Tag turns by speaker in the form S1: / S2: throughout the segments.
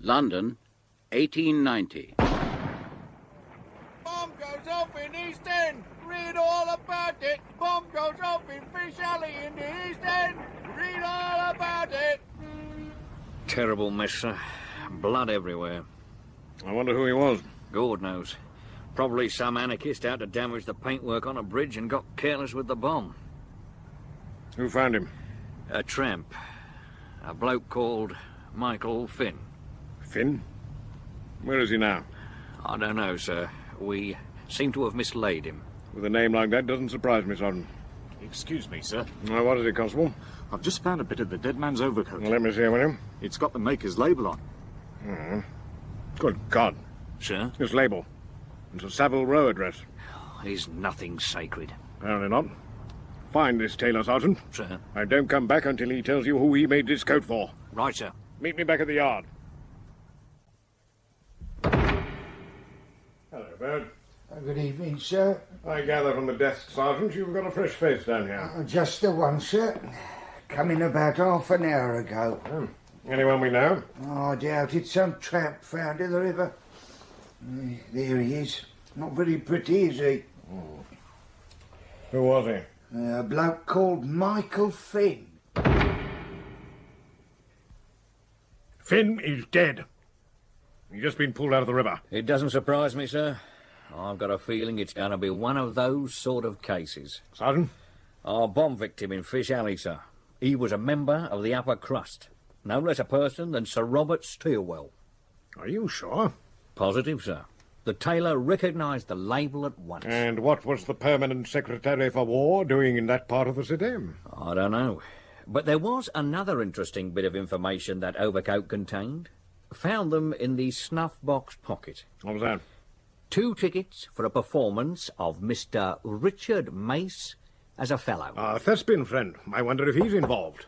S1: London, 1890.
S2: Bomb goes off in East End. Read all about it. Bomb goes off in Fish Alley in the East End. Read all about it.
S3: Terrible mess, sir. Blood everywhere.
S4: I wonder who he was.
S3: God knows. Probably some anarchist out to damage the paintwork on a bridge and got careless with the bomb.
S4: Who found him?
S3: A tramp. A bloke called Michael Finn.
S4: Finn? Where is he now?
S3: I don't know, sir. We seem to have mislaid him.
S4: With a name like that doesn't surprise me, Sergeant.
S5: Excuse me, sir.
S4: Now, what is it, Constable?
S5: I've just found a bit of the dead man's overcoat.
S4: Let me see it, will you?
S5: It's got the maker's label on.
S4: Good God.
S3: Sir?
S4: This label. It's a Savile Row address.
S3: Is nothing sacred.
S4: Apparently not. Find this tailor, Sergeant.
S3: Sir?
S4: And don't come back until he tells you who he made this coat for.
S3: Right, sir.
S4: Meet me back at the yard. Hello, Bird.
S6: Good evening, sir.
S4: I gather from the desk, Sergeant, you've got a fresh face down here.
S6: Just the one, sir. Come in about half an hour ago.
S4: Anyone we know?
S6: I doubt it. Some tramp found in the river. There he is. Not very pretty, is he?
S4: Who was he?
S6: A bloke called Michael Finn.
S4: Finn is dead. He's just been pulled out of the river.
S3: It doesn't surprise me, sir. I've got a feeling it's going to be one of those sort of cases.
S4: Sergeant?
S3: Our bomb victim in Fish Alley, sir. He was a member of the upper crust. No less a person than Sir Robert Steelwell.
S4: Are you sure?
S3: Positive, sir. The tailor recognised the label at once.
S4: And what was the Permanent Secretary for War doing in that part of the city?
S3: I don't know. But there was another interesting bit of information that overcoat contained. Found them in the snuff box pocket.
S4: What was that?
S3: 2 tickets for a performance of Mr. Richard Mace as a fellow.
S4: A Thespian friend. I wonder if he's involved.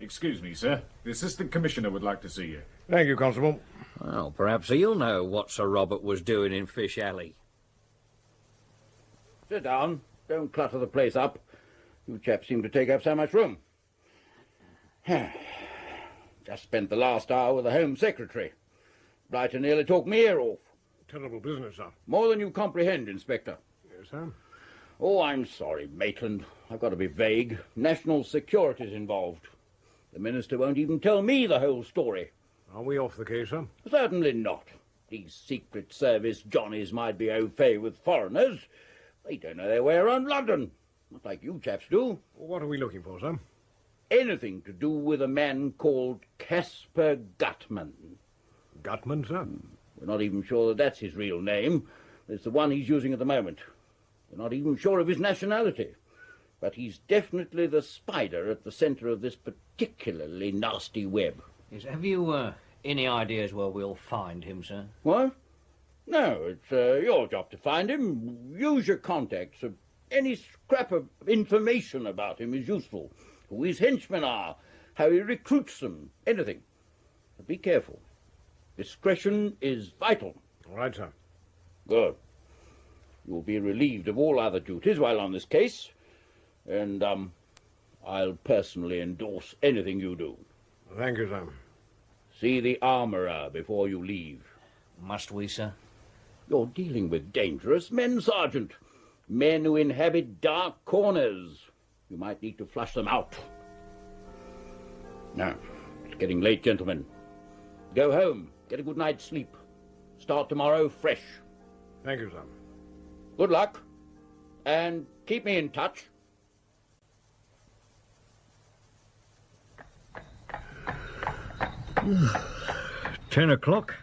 S5: Excuse me, sir. The Assistant Commissioner would like to see you.
S4: Thank you, Constable.
S3: Well, perhaps he'll know what Sir Robert was doing in Fish Alley.
S1: Sit down. Don't clutter the place up. You chaps seem to take up so much room. Just spent the last hour with the Home Secretary. Blighter nearly talked me ear off.
S4: Terrible business, sir.
S1: More than you comprehend, Inspector.
S4: Yes, sir.
S1: Oh, I'm sorry, Maitland. I've got to be vague. National security's involved. The Minister won't even tell me the whole story.
S4: Are we off the case, sir?
S1: Certainly not. These Secret Service Johnnies might be au fait with foreigners. They don't know their way around London. Not like you chaps do.
S4: What are we looking for, sir?
S1: Anything to do with a man called Caspar Gutman.
S4: Gutman, sir?
S1: We're not even sure that that's his real name. It's the one he's using at the moment. We're not even sure of his nationality. But he's definitely the spider at the centre of this particularly nasty web.
S3: Have you any ideas where we'll find him, sir?
S1: What? No, it's your job to find him. Use your contacts. Any scrap of information about him is useful. Who his henchmen are, how he recruits them, anything. But be careful. Discretion is vital.
S4: All right, sir.
S1: Good. You'll be relieved of all other duties while on this case. And, I'll personally endorse anything you do.
S4: Thank you, sir.
S1: See the armourer before you leave.
S3: Must we, sir?
S1: You're dealing with dangerous men, Sergeant. Men who inhabit dark corners. You might need to flush them out. Now, it's getting late, gentlemen. Go home. Get a good night's sleep. Start tomorrow fresh.
S4: Thank you, sir.
S1: Good luck. And keep me in touch.
S3: Ten o'clock,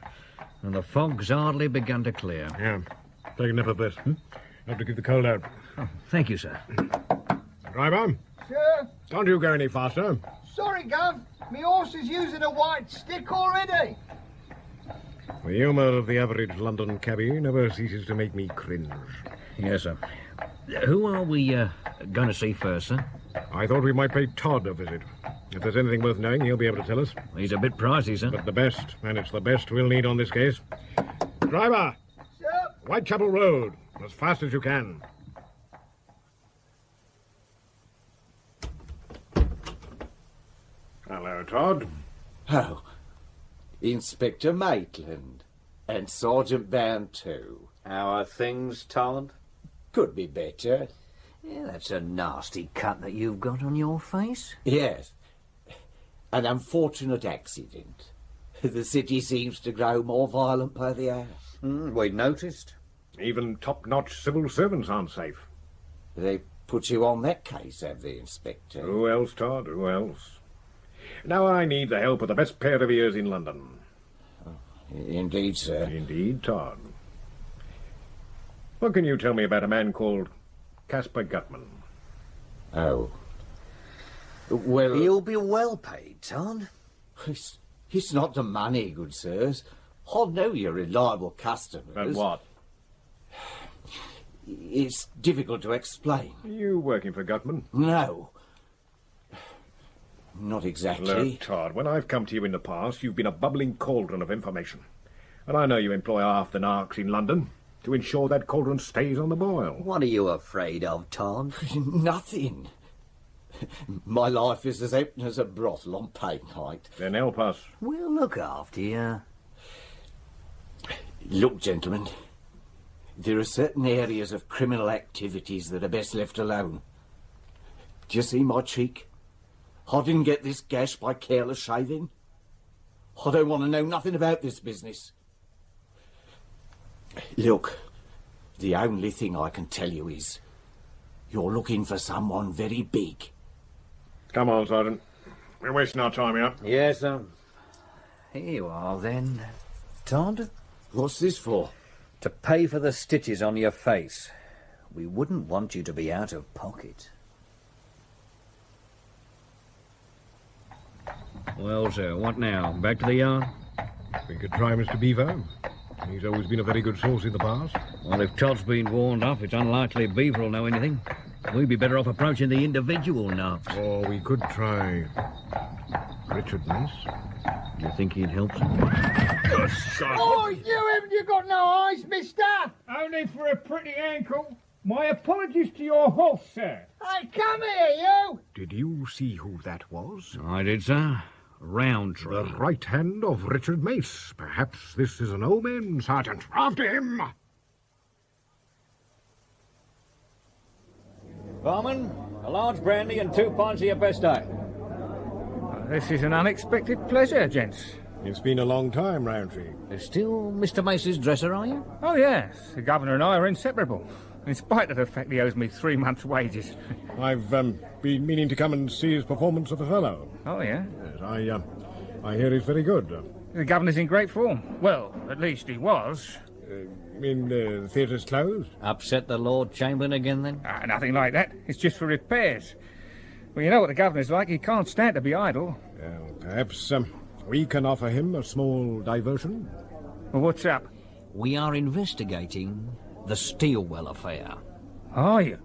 S3: and the fog's hardly begun to clear.
S4: Yeah. Take a nip of this. Have to keep the cold out.
S3: Oh, thank you, sir.
S4: Driver,
S6: Sir?
S4: can't you go any faster?
S6: Sorry, Gov. Me horse is using a white stick already.
S4: The humour of the average London cabby never ceases to make me cringe.
S3: Yes, sir. Who are we going to see first, sir?
S4: I thought we might pay Todd a visit. If there's anything worth knowing, he'll be able to tell us.
S3: He's a bit pricey, sir.
S4: But the best, and it's the best we'll need on this case. Driver!
S6: Sir?
S4: Whitechapel Road, as fast as you can. Hello, Todd.
S1: Oh,
S7: Inspector Maitland. And Sergeant Bound too.
S3: How are things, Todd?
S7: Could be better.
S3: Yeah, that's a nasty cut that you've got on your face.
S7: Yes. An unfortunate accident. The city seems to grow more violent by the hour.
S3: We'd noticed.
S4: Even top-notch civil servants aren't safe.
S7: They put you on that case, have they, Inspector?
S4: Who else, Todd? Who else? Now I need the help of the best pair of ears in London.
S7: Indeed, sir.
S4: Indeed, Todd. What can you tell me about a man called Caspar Gutman?
S7: Oh. Well...
S3: You'll be well paid, Todd.
S7: It's not the money, good sirs. I know you're reliable customers.
S4: And what?
S7: It's difficult to explain.
S4: Are you working for Gutman?
S7: No. Not exactly.
S4: Look, Todd, when I've come to you in the past, you've been a bubbling cauldron of information. And I know you employ half the narcs in London to ensure that cauldron stays on the boil.
S3: What are you afraid of, Todd?
S7: Nothing. My life is as open as a brothel on paid night.
S4: Then help us.
S3: We'll look after you.
S7: Look, gentlemen, there are certain areas of criminal activities that are best left alone. Do you see my cheek? I didn't get this gash by careless shaving. I don't want to know nothing about this business. Look, the only thing I can tell you is you're looking for someone very big.
S4: Come on, Sergeant. We're wasting our time here.
S3: Yes, sir. Here you are, then, Todd.
S7: What's this for?
S3: To pay for the stitches on your face. We wouldn't want you to be out of pocket.
S8: Well, sir, what now? Back to the yard?
S4: We could try Mr. Beaver. He's always been a very good source in the past.
S8: Well, if Todd's been warned off, it's unlikely Beaver will know anything. We'd be better off approaching the individual narcs.
S4: Or we could try Richard Mace.
S8: Do you think he'd help, sir?
S2: Oh, haven't you got no eyes, mister?
S9: Only for a pretty ankle. My apologies to your horse, sir.
S2: Hey, come here, you!
S4: Did you see who that was?
S8: I did, sir. Roundtree.
S4: The right hand of Richard Mace. Perhaps this is an omen, Sergeant. After him!
S3: Barman, a large brandy and 2 pints of your best ale.
S9: This is an unexpected pleasure, gents.
S4: It's been a long time, Roundtree.
S3: Still Mr. Mace's dresser, are you?
S9: Oh, yes. The Governor and I are inseparable, in spite of the fact he owes me 3 months' wages.
S4: I've been meaning to come and see his performance of Othello.
S9: Oh, yeah?
S4: Yes, I hear he's very good.
S9: The Governor's in great form. Well, at least he was.
S4: The theatre's closed?
S3: Upset the Lord Chamberlain again, then?
S9: Nothing like that. It's just for repairs. Well, you know what the Governor's like. He can't stand to be idle.
S4: Well, perhaps we can offer him a small diversion.
S9: Well, what's up?
S3: We are investigating the Steelwell affair.
S9: Are you?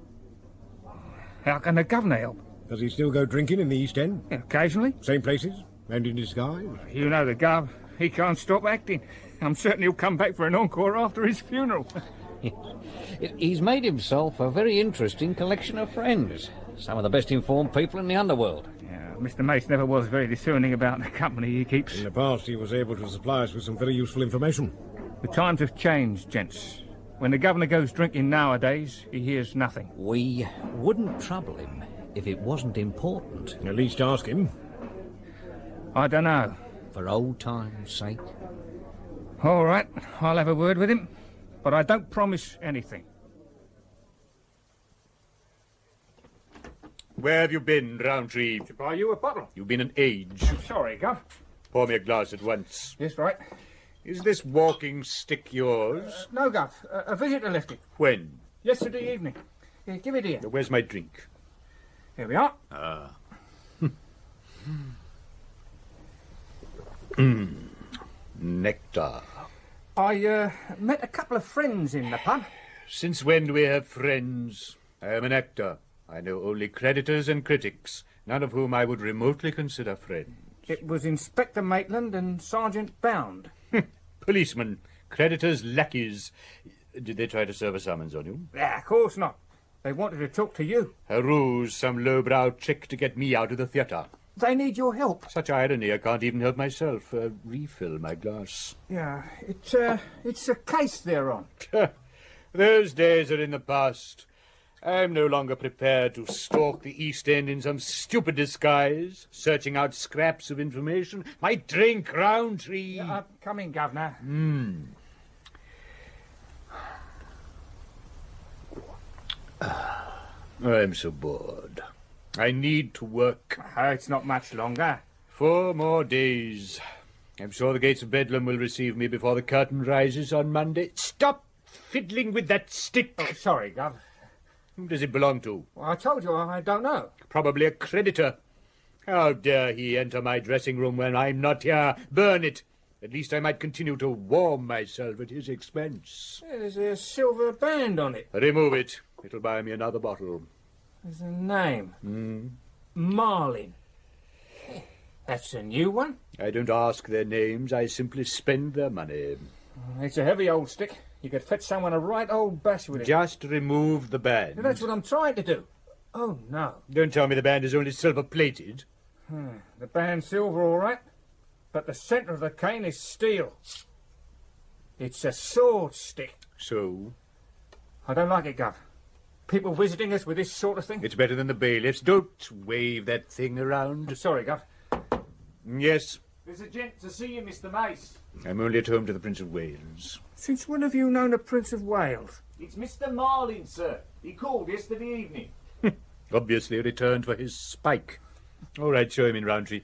S9: How can the Governor help?
S4: Does he still go drinking in the East End?
S9: Yeah, occasionally.
S4: Same places? And in disguise?
S9: You know the Gov. He can't stop acting. I'm certain he'll come back for an encore after his funeral.
S3: He's made himself a very interesting collection of friends. Some of the best informed people in the underworld.
S9: Yeah, Mr. Mace never was very discerning about the company he keeps.
S4: In the past, he was able to supply us with some very useful information.
S9: The times have changed, gents. When the Governor goes drinking nowadays, he hears nothing.
S3: We wouldn't trouble him if it wasn't important.
S4: At least ask him.
S9: I don't know.
S3: For old time's sake.
S9: All right, I'll have a word with him, but I don't promise anything.
S10: Where have you been, Roundtree?
S9: To buy you a bottle.
S10: You've been an age.
S9: Sorry, Gov.
S10: Pour me a glass at once.
S9: Yes, right.
S10: Is this walking stick yours?
S9: No, Gov. A visitor left it.
S10: When?
S9: Yesterday evening. Here, give it here.
S10: Where's my drink?
S9: Here we are.
S10: Nectar.
S9: I met a couple of friends in the pub.
S10: Since when do we have friends? I am an actor. I know only creditors and critics, none of whom I would remotely consider friends.
S9: It was Inspector Maitland and Sergeant Bound.
S10: Policemen, creditors, lackeys. Did they try to serve a summons on you?
S9: Of course not. They wanted to talk to you.
S10: A ruse, some lowbrow trick to get me out of the theatre.
S9: They need your help.
S10: Such irony, I can't even help myself. Refill my glass.
S9: Yeah, it's a case they're on.
S10: Those days are in the past. I'm no longer prepared to stalk the East End in some stupid disguise, searching out scraps of information. My drink, Roundtree.
S9: Yeah, come in, Governor.
S10: I'm so bored. I need to work.
S9: It's not much longer.
S10: 4 more days. I'm sure the gates of Bedlam will receive me before the curtain rises on Monday. Stop fiddling with that stick.
S9: Oh, sorry, Gov.
S10: Who does it belong to?
S9: Well, I told you I don't know.
S10: Probably a creditor. How dare he enter my dressing room when I'm not here? Burn it. At least I might continue to warm myself at his expense.
S9: There's a silver band on it.
S10: Remove it. It'll buy me another bottle.
S9: There's a name. Marlin. That's a new one?
S10: I don't ask their names. I simply spend their money.
S9: It's a heavy old stick. You could fetch someone a right old bash with it.
S10: Just remove the band.
S9: That's what I'm trying to do. Oh, no.
S10: Don't tell me the band is only silver-plated.
S9: The band's silver, all right, but the centre of the cane is steel. It's a sword stick.
S10: So?
S9: I don't like it, Gov. People visiting us with this sort of thing.
S10: It's better than the bailiffs. Don't wave that thing around.
S9: Sorry, Gov.
S10: Yes?
S9: There's a gent to see you, Mr. Mace.
S10: I'm only at home to the Prince of Wales.
S9: Since when have you known the Prince of Wales?
S7: It's Mr. Marlin, sir. He called yesterday evening.
S10: Obviously returned for his spike. All right, show him in, Roundtree.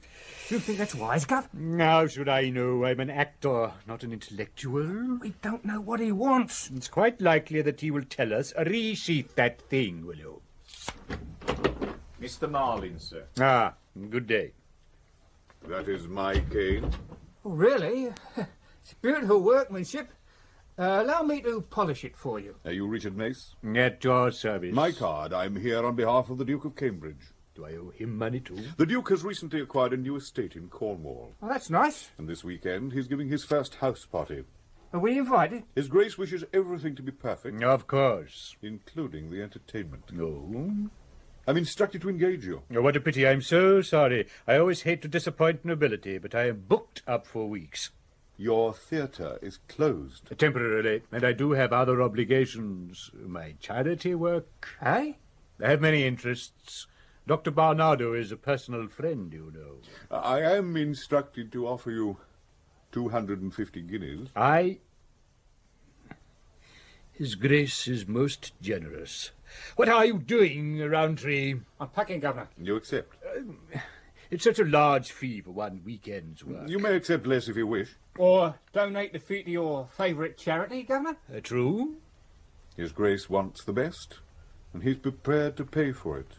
S9: Do you think that's wise, Gov?
S10: How should I know? I'm an actor, not an intellectual.
S9: We don't know what he wants.
S10: It's quite likely that he will tell us. Resheath that thing, will you?
S5: Mr. Marlin, sir.
S10: Ah, good day.
S5: That is my cane.
S9: Oh, really? It's beautiful workmanship. Allow me to polish it for you.
S5: Are you Richard Mace?
S10: At your service.
S5: My card. I'm here on behalf of the Duke of Cambridge.
S10: Do I owe him money too?
S5: The Duke has recently acquired a new estate in Cornwall.
S9: Oh, that's nice.
S5: And this weekend he's giving his first house party.
S9: Are we invited?
S5: His Grace wishes everything to be perfect.
S10: Of course.
S5: Including the entertainment.
S10: No.
S5: I'm instructed to engage you.
S10: Oh, what a pity. I'm so sorry. I always hate to disappoint nobility, but I am booked up for weeks.
S5: Your theatre is closed.
S10: Temporarily, and I do have other obligations. My charity work.
S9: Eh?
S10: I have many interests. Dr. Barnardo is a personal friend, you know.
S5: I am instructed to offer you 250 guineas.
S10: His Grace is most generous. What are you doing, Roundtree?
S9: I'm packing, Governor.
S5: You accept?
S10: It's such a large fee for one weekend's work.
S5: You may accept less if you wish.
S9: Or donate the fee to your favourite charity, Governor?
S10: True.
S5: His Grace wants the best, and he's prepared to pay for it.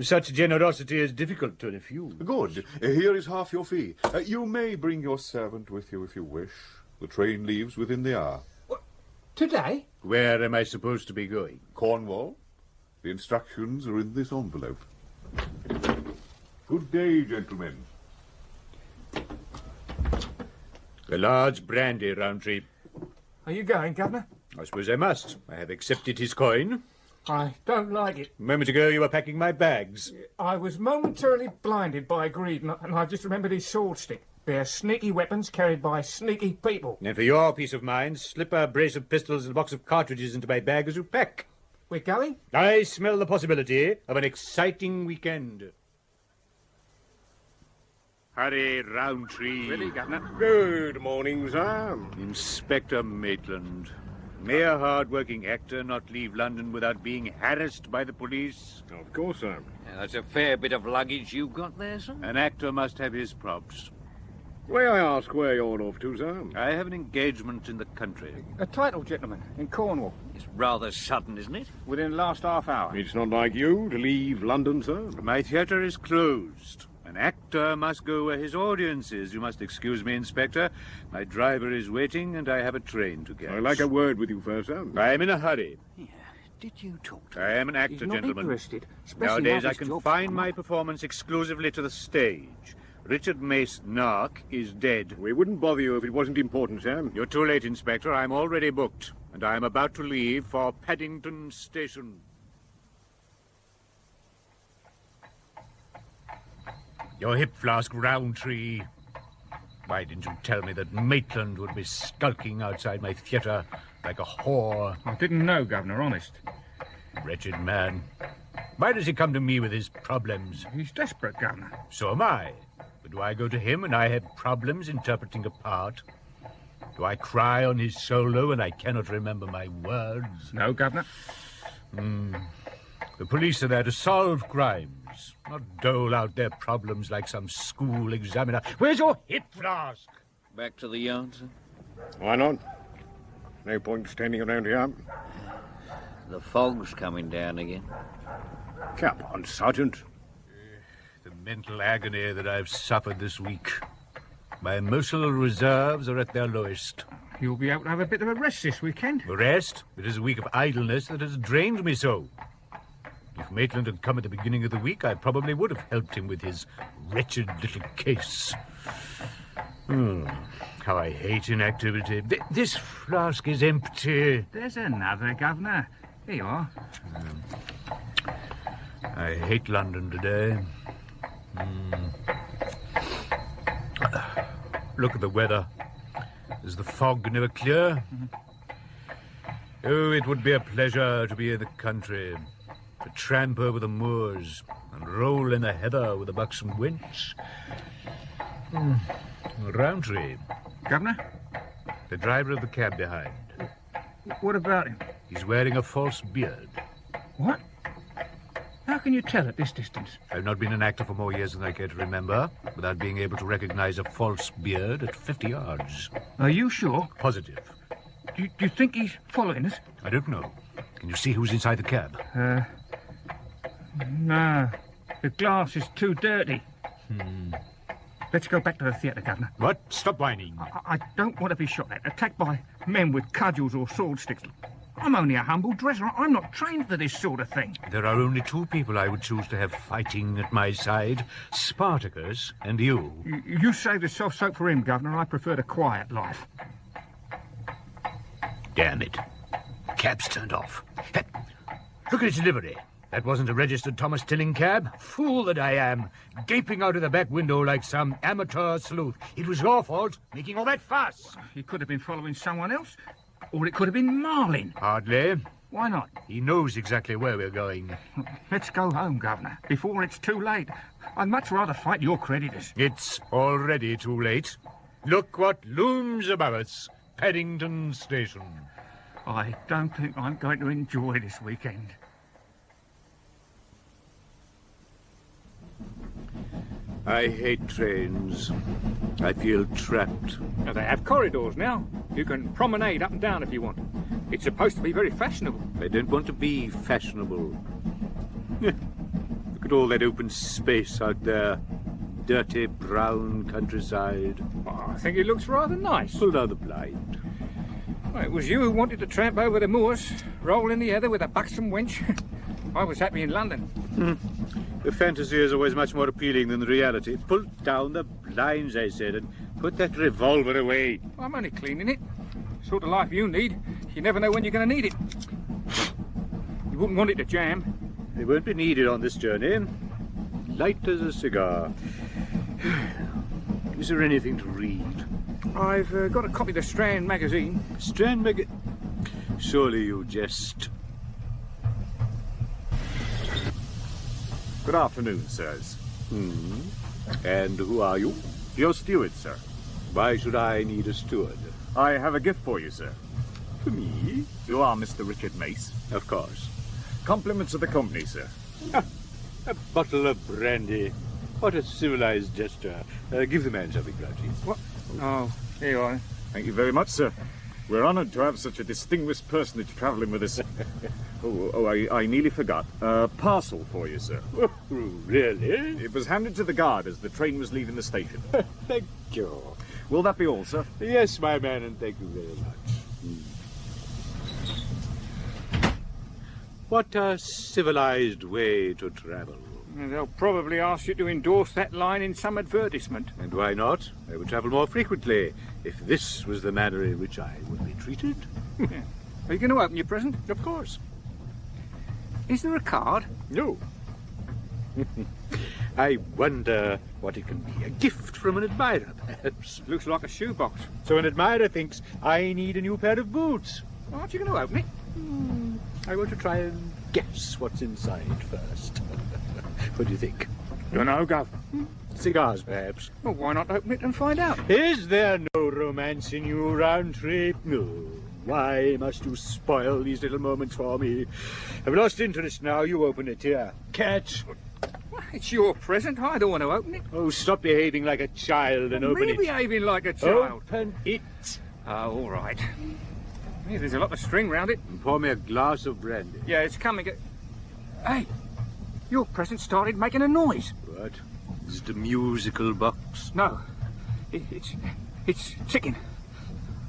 S10: Such generosity is difficult to refuse.
S5: Good. Here is half your fee. You may bring your servant with you if you wish. The train leaves within the hour.
S9: What? Today?
S10: Where am I supposed to be going?
S5: Cornwall. The instructions are in this envelope. Good day, gentlemen.
S10: A large brandy, Roundtree.
S9: Are you going, Governor?
S10: I suppose I must. I have accepted his coin.
S9: I don't like it.
S10: A moment ago you were packing my bags.
S9: I was momentarily blinded by greed, and I just remembered his sword stick. They're sneaky weapons carried by sneaky people.
S10: And for your peace of mind, slip a brace of pistols and a box of cartridges into my bag as you pack.
S9: We're going?
S10: I smell the possibility of an exciting weekend. Hurry, Roundtree.
S9: Ready, Governor.
S4: Good morning, sir.
S10: Inspector Maitland. May a hard-working actor not leave London without being harassed by the police?
S4: Of course, sir.
S3: That's a fair bit of luggage you've got there, sir.
S10: An actor must have his props.
S4: May I ask where you're off to, sir?
S10: I have an engagement in the country.
S9: A title, gentlemen, in Cornwall,
S3: It's rather sudden, isn't it?
S9: within the last half hour.
S4: It's not like you to leave London, sir.
S10: My theatre is closed. An actor must go where his audience is. You must excuse me, Inspector. My driver is waiting, and I have a train to catch.
S4: I'd like a word with you first, sir.
S10: I am in a hurry.
S3: Yeah. Did you talk to
S10: I am an actor,
S9: He's not
S10: gentlemen.
S9: interested. especially
S10: Nowadays,
S9: now
S10: I
S9: this job's
S10: confine
S9: come
S10: my
S9: up.
S10: performance exclusively to the stage. Richard Mace, Nark, is dead.
S4: We wouldn't bother you if it wasn't important, sir.
S10: You're too late, Inspector. I'm already booked, and I'm about to leave for Paddington Station. Your hip flask, Roundtree. Why didn't you tell me that Maitland would be skulking outside my theatre like a whore?
S9: I didn't know, Governor, honest.
S10: Wretched man. Why does he come to me with his problems?
S9: He's desperate, Governor.
S10: So am I. But do I go to him when I have problems interpreting a part? Do I cry on his solo when I cannot remember my words?
S9: No, Governor.
S10: The police are there to solve crimes, not dole out their problems like some school examiner. Where's your hip flask?
S3: Back to the yard, sir?
S4: Why not? No point standing around here.
S3: The fog's coming down again.
S4: Come on, Sergeant.
S10: The mental agony that I've suffered this week. My emotional reserves are at their lowest.
S9: You'll be able to have a bit of a rest this weekend.
S10: A rest? It is a week of idleness that has drained me so. If Maitland had come at the beginning of the week, I probably would have helped him with his wretched little case. How I hate inactivity. This flask is empty.
S9: There's another, Governor. Here you are.
S10: I hate London today. Look at the weather. Is the fog never clear? Oh, it would be a pleasure to be in the country, to tramp over the moors and roll in the heather with a buxom wench. Roundtree.
S9: Governor?
S10: The driver of the cab behind.
S9: What about him?
S10: He's wearing a false beard.
S9: What? How can you tell at this distance?
S10: I've not been an actor for more years than I care to remember, without being able to recognize a false beard at 50 yards.
S9: Are you sure?
S10: Positive.
S9: Do you think he's following us?
S10: I don't know. Can you see who's inside the cab?
S9: No. The glass is too dirty. Let's go back to the theatre, Governor.
S10: What? Stop whining.
S9: I don't want to be shot at, attacked by men with cudgels or sword sticks. I'm only a humble dresser. I'm not trained for this sort of thing.
S10: There are only two people I would choose to have fighting at my side. Spartacus and you.
S9: You save the soft soap for him, Governor. I prefer the quiet life.
S10: Damn it. Cab's turned off. Hey, look at its livery. That wasn't a registered Thomas Tilling cab. Fool that I am. Gaping out of the back window like some amateur sleuth. It was your fault, making all that fuss.
S9: He could have been following someone else. Or it could have been Marlin.
S10: Hardly.
S9: Why not?
S10: He knows exactly where we're going.
S9: Let's go home, Governor, before it's too late. I'd much rather fight your creditors.
S10: It's already too late. Look what looms above us. Paddington Station.
S9: I don't think I'm going to enjoy this weekend.
S10: I hate trains. I feel trapped.
S9: Now, they have corridors now. You can promenade up and down if you want. It's supposed to be very fashionable.
S10: I don't want to be fashionable. Look at all that open space out there. Dirty, brown countryside.
S9: Oh, I think it looks rather nice.
S10: Pull down the blind.
S9: Well, it was you who wanted to tramp over the moors, roll in the heather with a buxom wench. I was happy in London.
S10: The fantasy is always much more appealing than the reality. Pull down the blinds, I said, and put that revolver away.
S9: I'm only cleaning it. Sort of life you need. You never know when you're going to need it. You wouldn't want it to jam.
S10: They won't be needed on this journey. Light as a cigar. Is there anything to read?
S9: I've got a copy of the Strand magazine.
S10: Strand magazine? Surely you jest.
S5: Good afternoon, sirs.
S10: And who are you?
S5: Your steward, sir.
S10: Why should I need a steward?
S5: I have a gift for you, sir.
S10: For me?
S5: You are Mr. Richard Mace.
S10: Of course.
S5: Compliments of the company, sir.
S10: A bottle of brandy. What a civilized gesture. Give the man something, Grouchy.
S9: What? Oh, here you are.
S5: Thank you very much, sir. We're honoured to have such a distinguished personage travelling with us. I nearly forgot. A parcel for you, sir.
S10: Oh, really?
S5: It was handed to the guard as the train was leaving the station.
S10: Thank you.
S5: Will that be all, sir?
S10: Yes, my man, and thank you very much. What a civilized way to travel.
S9: They'll probably ask you to endorse that line in some advertisement.
S10: And why not? I would travel more frequently if this was the manner in which I would be treated.
S9: Yeah. Are you going to open your present?
S10: Of course.
S9: Is there a card?
S10: No. I wonder what it can be. A gift from an admirer, perhaps.
S9: Looks like a shoebox.
S10: So an admirer thinks, I need a new pair of boots. Aren't you going to open it? I want to try and guess what's inside first. What do you think?
S9: Don't know, Gov.
S10: Cigars, perhaps.
S9: Well, why not open it and find out?
S10: Is there no romance in you, Roundtree? No. Why must you spoil these little moments for me? I've lost interest now. You open it here. Catch.
S9: Well, it's your present. I don't want to open it.
S10: Oh, stop behaving like a child and open
S9: Me
S10: it.
S9: behaving like a child.
S10: Open it.
S9: Oh, all right. Yeah, there's a lot of string round it.
S10: And pour me a glass of brandy.
S9: Yeah, it's coming. Hey, your present started making a noise.
S10: What? Is it a musical box?
S9: No, it's ticking.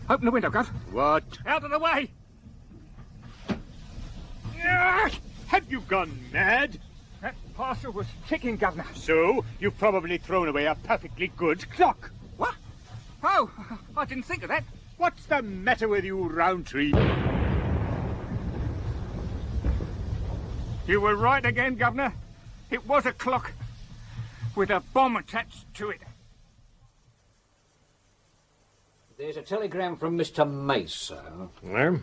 S9: Open the window, Gov.
S10: What?
S9: Out of the way!
S10: Have you gone mad?
S9: That parcel was ticking, Governor.
S10: So, you've probably thrown away a perfectly good clock.
S9: What? Oh, I didn't think of that.
S10: What's the matter with you, Roundtree?
S9: You were right again, Governor. It was a clock with a bomb attached to it.
S3: There's a telegram from Mr. Mace, sir.
S4: No?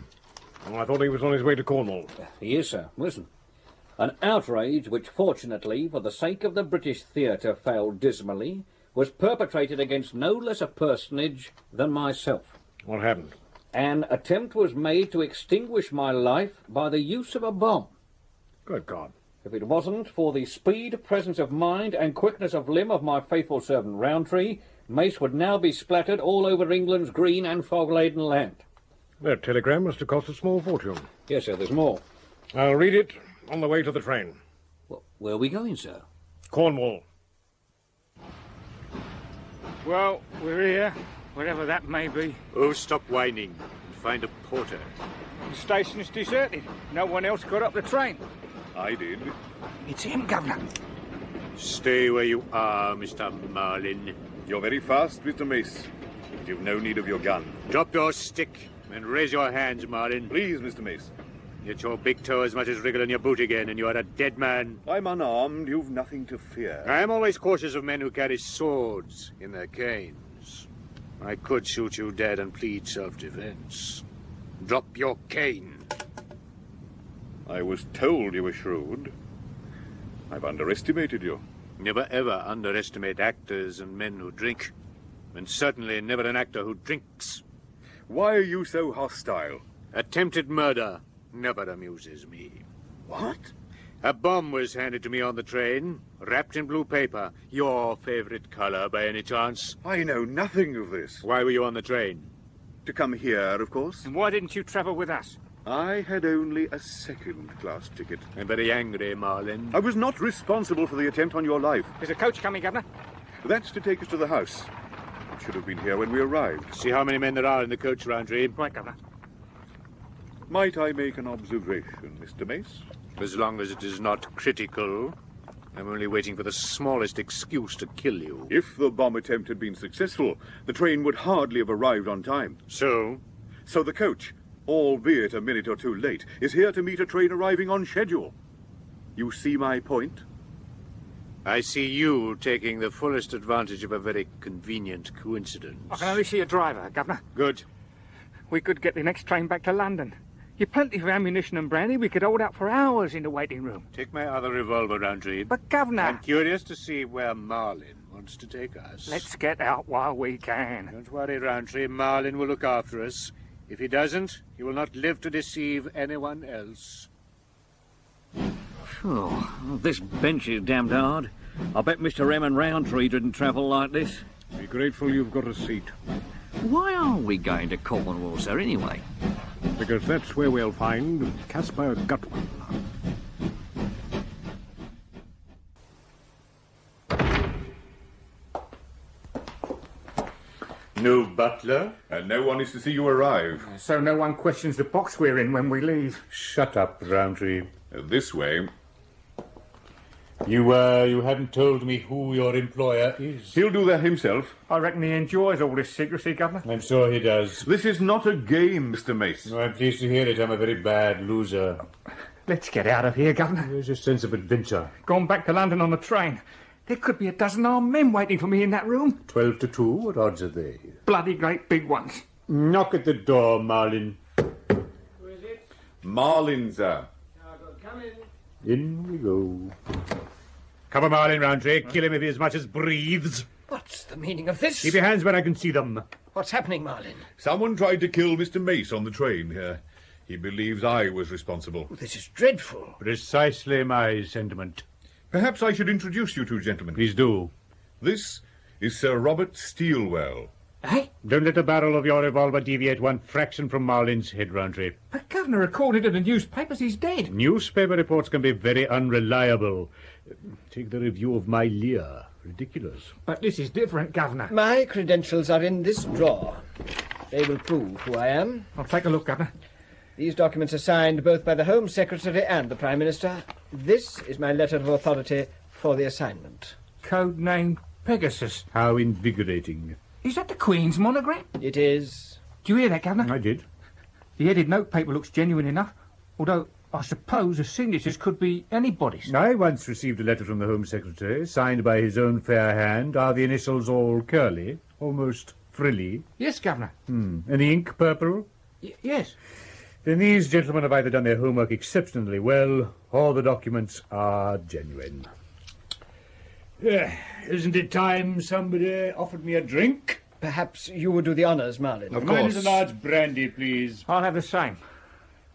S4: Well, I thought he was on his way to Cornwall.
S3: He is, sir. Listen. An outrage which, fortunately, for the sake of the British theatre, failed dismally, was perpetrated against no less a personage than myself.
S4: What happened?
S3: An attempt was made to extinguish my life by the use of a bomb.
S4: Good God.
S3: If it wasn't for the speed, presence of mind, and quickness of limb of my faithful servant Roundtree, Mace would now be splattered all over England's green and fog-laden land.
S4: That telegram must have cost a small fortune.
S3: Yes, sir, there's more.
S4: I'll read it on the way to the train.
S3: Well, where are we going, sir?
S4: Cornwall.
S9: Well, we're here, wherever that may be.
S10: Oh, stop whining and find a porter.
S9: The station's deserted. No one else got up the train.
S5: I did.
S9: It's him, Governor.
S10: Stay where you are, Mr. Marlin.
S5: You're very fast, Mr. Mace, but you've no need of your gun.
S10: Drop your stick and raise your hands, Marlin.
S5: Please, Mr. Mace.
S10: Get your big toe as much as wriggle in your boot again, and you are a dead man.
S5: I'm unarmed. You've nothing to fear.
S10: I am always cautious of men who carry swords in their canes. I could shoot you dead and plead self-defense. Drop your cane.
S5: I was told you were shrewd. I've underestimated you.
S10: Never ever underestimate actors and men who drink. And certainly never an actor who drinks.
S5: Why are you so hostile?
S10: Attempted murder never amuses me.
S5: What?
S10: A bomb was handed to me on the train, wrapped in blue paper. Your favorite color, by any chance?
S5: I know nothing of this.
S10: Why were you on the train?
S5: To come here, of course.
S9: And why didn't you travel with us?
S5: I had only a second-class ticket.
S10: I'm very angry, Marlin.
S5: I was not responsible for the attempt on your life.
S9: There's a coach coming, Governor.
S5: That's to take us to the house. It should have been here when we arrived.
S10: See how many men there are in the coach, Roundtree.
S9: Right, Governor.
S5: Might I make an observation, Mr. Mace?
S10: As long as it is not critical. I'm only waiting for the smallest excuse to kill you.
S5: If the bomb attempt had been successful, the train would hardly have arrived on time.
S10: So?
S5: So the coach, albeit a minute or two late, is here to meet a train arriving on schedule. You see my point?
S10: I see you taking the fullest advantage of a very convenient coincidence.
S9: I can only see a driver, Governor.
S10: Good.
S9: We could get the next train back to London. You've plenty of ammunition and brandy. We could hold out for hours in the waiting room.
S10: Take my other revolver, Roundtree.
S9: But, Governor...
S10: I'm curious to see where Marlin wants to take us.
S9: Let's get out while we can.
S10: Don't worry, Roundtree. Marlin will look after us. If he doesn't, he will not live to deceive anyone else.
S3: Oh, this bench is damned hard. I bet Mr. M and Roundtree didn't travel like this.
S4: Be grateful you've got a seat.
S3: Why are we going to Cornwall, sir, anyway?
S4: Because that's where we'll find Caspar Gutman.
S5: No butler? And no one is to see you arrive.
S9: So no one questions the box we're in when we leave.
S10: Shut up, Roundtree.
S5: This way.
S10: You hadn't told me who your employer is.
S5: He'll do that himself.
S9: I reckon he enjoys all this secrecy, Governor.
S10: I'm sure he does.
S5: This is not a game, Mr. Mace.
S10: No, I'm pleased to hear it. I'm a very bad loser.
S9: Let's get out of here, Governor.
S10: Where's your sense of adventure?
S9: Gone back to London on the train. There could be a dozen armed men waiting for me in that room.
S10: 12 to 2. What odds are they?
S9: Bloody great big ones.
S10: Knock at the door, Marlin.
S9: Who is it?
S5: Marlin, sir.
S9: Come in.
S10: In we go. Cover Marlin, Roundtree. Kill him if he as much as breathes.
S11: What's the meaning of this?
S10: Keep your hands where I can see them.
S11: What's happening, Marlin?
S12: Someone tried to kill Mr. Mace on the train here. He believes I was responsible.
S11: This is dreadful.
S10: Precisely my sentiment.
S12: Perhaps I should introduce you two gentlemen.
S10: Please do.
S12: This is Sir Robert Steelwell.
S11: Eh?
S10: Don't let the barrel of your revolver deviate one fraction from Marlin's head, Roundtree.
S9: But Governor recorded in the newspapers he's dead.
S10: Newspaper reports can be very unreliable. Take the review of my Lear. Ridiculous.
S9: But this is different, Governor.
S11: My credentials are in this drawer. They will prove who I am.
S9: I'll take a look, Governor.
S11: These documents are signed both by the Home Secretary and the Prime Minister. This is my letter of authority for the assignment.
S9: Code name Pegasus.
S10: How invigorating.
S9: Is that the Queen's monogram?
S11: It is.
S9: Do you hear that, Governor?
S10: I did.
S9: The headed notepaper looks genuine enough, although I suppose the signatures could be anybody's.
S10: I once received a letter from the Home Secretary, signed by his own fair hand. Are the initials all curly, almost frilly?
S9: Yes, Governor.
S10: And the ink purple?
S9: Yes.
S10: Then these gentlemen have either done their homework exceptionally well, or the documents are genuine. Isn't it time somebody offered me a drink?
S11: Perhaps you would do the honours, Marlin.
S10: Of course. Mine is a large brandy, please.
S9: I'll have the same.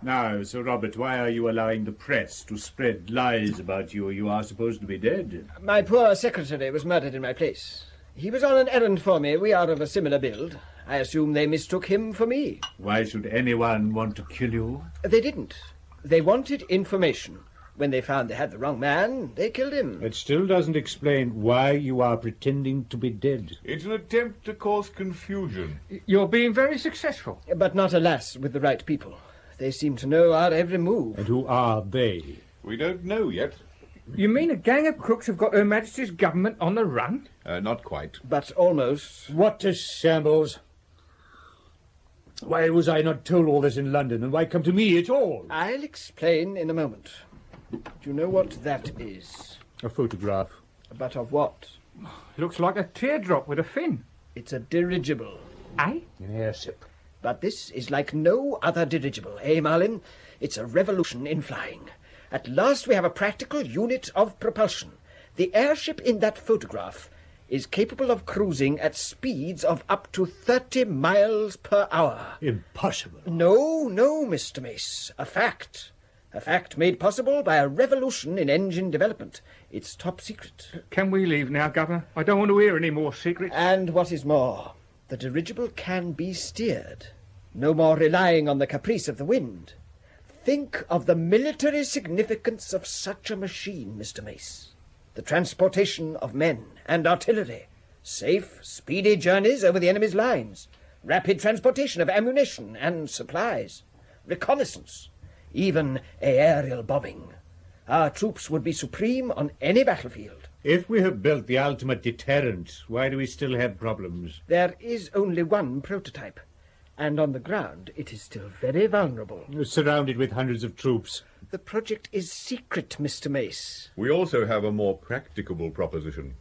S10: Now, Sir Robert, why are you allowing the press to spread lies about you? You are supposed to be dead.
S11: My poor secretary was murdered in my place. He was on an errand for me. We are of a similar build. I assume they mistook him for me.
S10: Why should anyone want to kill you?
S11: They didn't. They wanted information. When they found they had the wrong man, they killed him.
S10: It still doesn't explain why you are pretending to be dead.
S12: It's an attempt to cause confusion.
S9: You're being very successful.
S11: But not, alas, with the right people. They seem to know our every move.
S10: And who are they?
S12: We don't know yet.
S9: You mean a gang of crooks have got Her Majesty's government on the run?
S12: Not quite.
S11: But almost.
S10: What a shambles. Why was I not told all this in London, and why come to me at all?
S11: I'll explain in a moment. Do you know what that is?
S10: A photograph.
S11: But of what?
S9: It looks like a teardrop with a fin.
S11: It's a dirigible.
S9: Eh?
S10: An airship.
S11: But this is like no other dirigible, eh, Marlin? It's a revolution in flying. At last we have a practical unit of propulsion. The airship in that photograph is capable of cruising at speeds of up to 30 miles per hour.
S10: Impossible.
S11: No, Mr. Mace. A fact. A fact made possible by a revolution in engine development. It's top secret.
S9: Can we leave now, Governor? I don't want to hear any more secrets.
S11: And what is more, the dirigible can be steered. No more relying on the caprice of the wind. Think of the military significance of such a machine, Mr. Mace. The transportation of men and artillery. Safe, speedy journeys over the enemy's lines. Rapid transportation of ammunition and supplies. Reconnaissance. Even aerial bombing. Our troops would be supreme on any battlefield.
S10: If we have built the ultimate deterrent, why do we still have problems?
S11: There is only one prototype, and on the ground it is still very vulnerable.
S10: You're surrounded with hundreds of troops.
S11: The project is secret, Mr. Mace.
S12: We also have a more practicable proposition.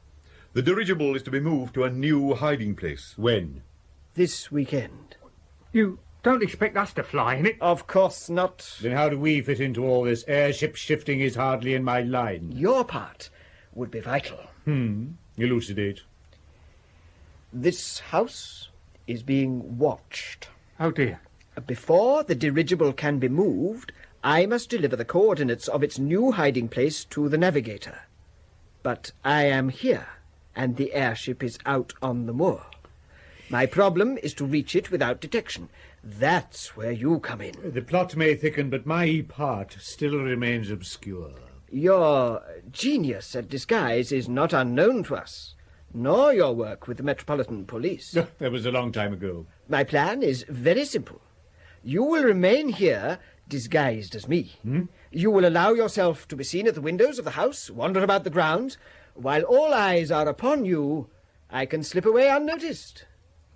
S12: The dirigible is to be moved to a new hiding place.
S10: When?
S11: This weekend.
S9: You don't expect us to fly in it?
S11: Of course not.
S10: Then how do we fit into all this? Airship shifting is hardly in my line.
S11: Your part would be vital.
S10: Elucidate.
S11: This house is being watched.
S9: Oh, dear.
S11: Before the dirigible can be moved, I must deliver the coordinates of its new hiding place to the navigator. But I am here, and the airship is out on the moor. My problem is to reach it without detection. That's where you come in.
S10: The plot may thicken, but my part still remains obscure.
S11: Your genius at disguise is not unknown to us, nor your work with the Metropolitan Police.
S10: That was a long time ago.
S11: My plan is very simple. You will remain here disguised as me. You will allow yourself to be seen at the windows of the house, wander about the grounds. While all eyes are upon you, I can slip away unnoticed.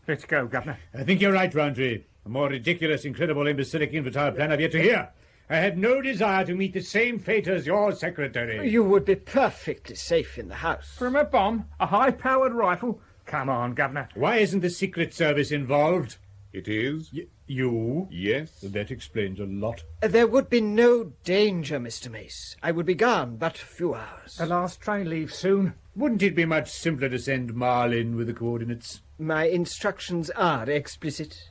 S9: Let's go, Governor.
S10: I think you're right, Roundtree. A more ridiculous, incredible, imbecilic, infantile plan I've yet to hear. I have no desire to meet the same fate as your secretary.
S11: You would be perfectly safe in the house.
S9: From a bomb? A high-powered rifle? Come on, Governor.
S10: Why isn't the Secret Service involved?
S12: It is?
S10: You?
S12: Yes.
S10: That explains a lot.
S11: There would be no danger, Mr. Mace. I would be gone but a few hours.
S9: The last train leaves soon.
S10: Wouldn't it be much simpler to send Marlin with the coordinates?
S11: My instructions are explicit.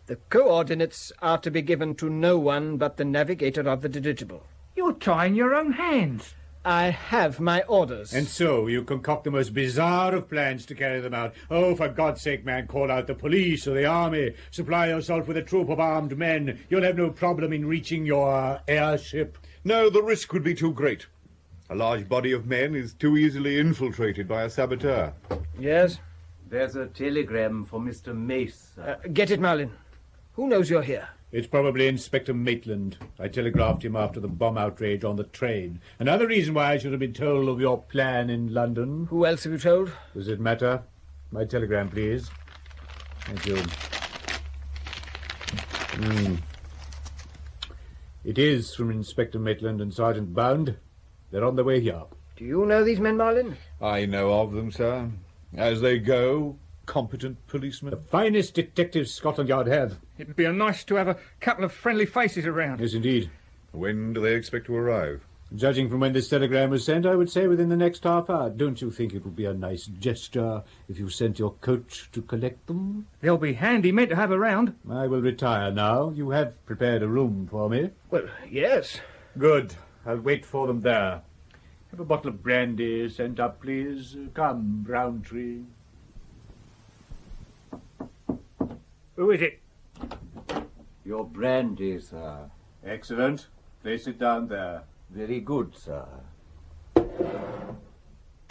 S11: The coordinates are to be given to no one but the navigator of the dirigible.
S9: You're tying your own hands.
S11: I have my orders.
S10: And so you concoct the most bizarre of plans to carry them out. Oh, for God's sake, man, call out the police or the army. Supply yourself with a troop of armed men. You'll have no problem in reaching your airship.
S12: No, the risk would be too great. A large body of men is too easily infiltrated by a saboteur.
S11: Yes?
S7: There's a telegram for Mr. Mace.
S11: Get it, Marlin. Who knows you're here?
S10: It's probably Inspector Maitland. I telegraphed him after the bomb outrage on the train. Another reason why I should have been told of your plan in London.
S11: Who else have you told?
S10: Does it matter? My telegram, please. Thank you. It is from Inspector Maitland and Sergeant Bound. They're on their way here.
S11: Do you know these men, Marlin?
S12: I know of them, sir. As they go, competent policemen.
S10: The finest detectives Scotland Yard have.
S9: It'd be nice to have a couple of friendly faces around.
S10: Yes, indeed.
S12: When do they expect to arrive?
S10: Judging from when this telegram was sent, I would say within the next half hour. Don't you think it would be a nice gesture if you sent your coach to collect them?
S9: They'll be handy men to have around.
S10: I will retire now. You have prepared a room for me.
S11: Well, yes.
S10: Good. I'll wait for them there. Have a bottle of brandy sent up, please. Come, Roundtree.
S9: Who is it?
S7: Your brandy, sir.
S10: Excellent. Place it down there.
S7: Very good, sir.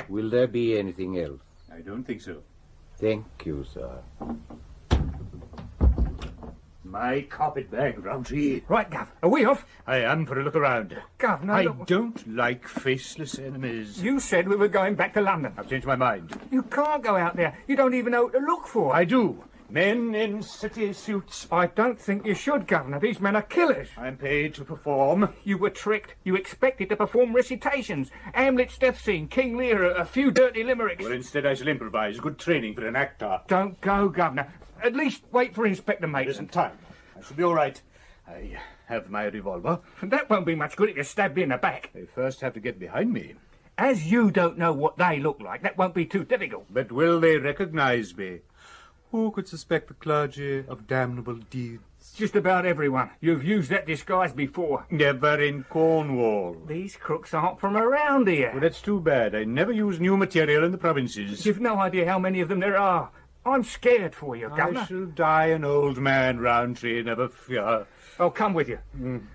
S7: Will there be anything else?
S10: I don't think so.
S7: Thank you, sir.
S10: My carpet bag, Roundtree.
S9: Right, Gov. Are we off?
S10: I am for a look around.
S9: Governor,
S10: I
S9: look...
S10: don't like faceless enemies.
S9: You said we were going back to London.
S10: I've changed my mind.
S9: You can't go out there. You don't even know what to look for.
S10: I do. Men in city suits.
S9: I don't think you should, Governor. These men are killers.
S10: I'm paid to perform.
S9: You were tricked. You expected to perform recitations. Hamlet's death scene, King Lear, a few dirty limericks.
S10: Well, instead I shall improvise. Good training for an actor.
S9: Don't go, Governor. At least wait for Inspector Mason.
S10: There isn't time. I shall be all right. I have my revolver.
S9: That won't be much good if you stab me in the back.
S10: They first have to get behind me.
S9: As you don't know what they look like, that won't be too difficult.
S10: But will they recognize me? Who could suspect the clergy of damnable deeds?
S9: Just about everyone. You've used that disguise before.
S10: Never in Cornwall.
S9: These crooks aren't from around here.
S10: Well, that's too bad. I never use new material in the provinces.
S9: You've no idea how many of them there are. I'm scared for you, Governor.
S10: I shall die an old man, Roundtree, never fear.
S9: I'll come with you.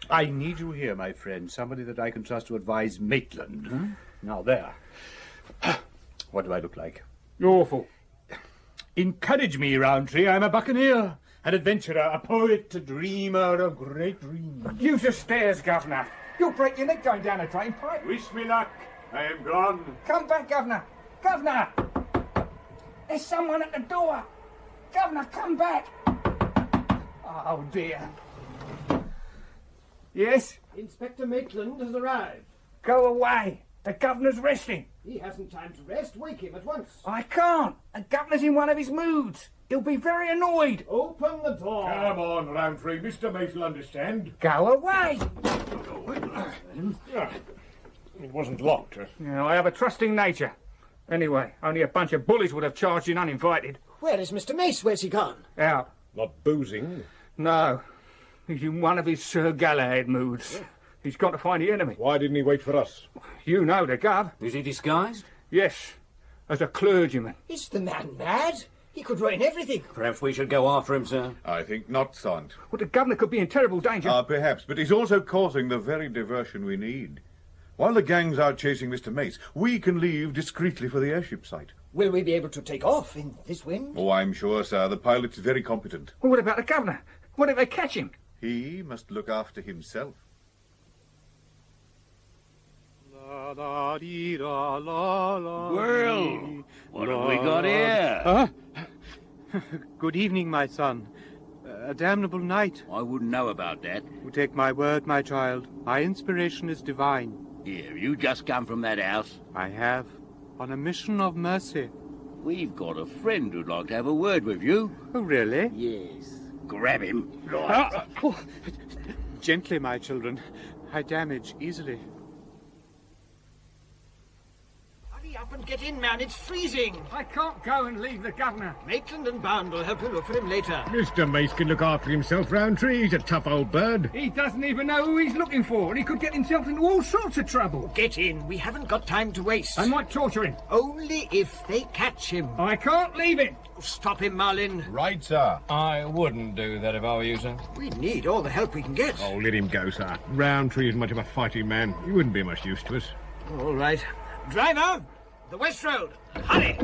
S10: I need you here, my friend. Somebody that I can trust to advise Maitland. Now, there. What do I look like?
S9: You're awful.
S10: Encourage me, Roundtree. I'm a buccaneer, an adventurer, a poet, a dreamer, a great dream.
S9: Use the stairs, Governor. You'll break your neck going down a drain pipe.
S10: Wish me luck. I am gone.
S9: Come back, Governor. Governor! There's someone at the door. Governor, come back. Oh, dear. Yes?
S11: Inspector Maitland has arrived.
S9: Go away. The Governor's resting.
S11: He hasn't time to rest. Wake him at once.
S9: I can't. The Governor's in one of his moods. He'll be very annoyed.
S11: Open the door.
S10: Come on, Roundtree. Mr. Mace will understand.
S9: Go away.
S10: It wasn't locked.
S9: I have a trusting nature. Anyway, only a bunch of bullies would have charged in uninvited.
S11: Where is Mr. Mace? Where's he gone?
S9: Out.
S10: Not boozing?
S9: No. He's in one of his Sir Galahad moods. He's got to find the enemy.
S10: Why didn't he wait for us?
S9: You know the Gov.
S3: Is he disguised?
S9: Yes, as a clergyman.
S11: Is the man mad? He could ruin everything.
S3: Perhaps we should go after him, sir.
S12: I think not, Sergeant.
S9: Well, the Governor could be in terrible danger.
S12: Perhaps, but he's also causing the very diversion we need. While the gang's out chasing Mr. Mace, we can leave discreetly for the airship site.
S11: Will we be able to take off in this wind?
S12: Oh, I'm sure, sir. The pilot's very competent.
S9: Well, what about the Governor? What if they catch him?
S12: He must look after himself.
S1: Well, what have we got here?
S10: Good evening, my son.
S13: A damnable night.
S1: I wouldn't know about that.
S13: You take my word, my child. My inspiration is divine.
S1: Here, you just come from that house?
S13: I have. On a mission of mercy.
S1: We've got a friend who'd like to have a word with you.
S13: Oh, really?
S1: Yes. Grab him. Right.
S13: Gently, my children. I damage easily.
S11: Hurry up and get in, man. It's freezing.
S9: I can't go and leave the governor.
S11: Maitland and Bound will help you look for him later.
S4: Mr. Mace can look after himself round tree. He's a tough old bird.
S9: He doesn't even know who he's looking for, and he could get himself into all sorts of trouble.
S11: Get in. We haven't got time to waste.
S9: I might torture him.
S11: Only if they catch him.
S9: I can't leave him.
S11: Stop him, Marlin.
S12: Right, sir.
S3: I wouldn't do that if I were you, sir.
S11: We need all the help we can get.
S4: Oh, let him go, sir. Roundtree isn't much of a fighting man. He wouldn't be much use to us.
S11: All right. Driver, the West Road. Hurry!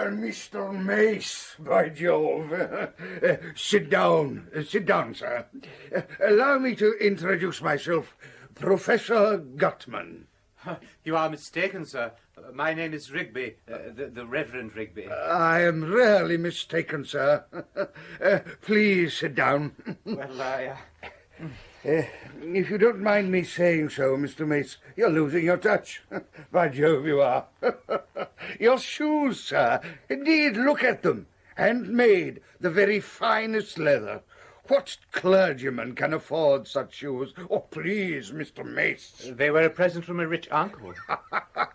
S6: Mr. Mace, by Jove. Sit down, sir. Allow me to introduce myself, Professor Gutman.
S13: You are mistaken, sir. My name is Rigby, the Reverend Rigby.
S6: I am rarely mistaken, sir. Please sit down.
S13: Well,
S6: if you don't mind me saying so, Mr. Mace, you're losing your touch. By Jove, you are. Your shoes, sir. Indeed, look at them. Handmade, the very finest leather. What clergyman can afford such shoes? Oh, please, Mr. Mace.
S13: They were a present from a rich uncle.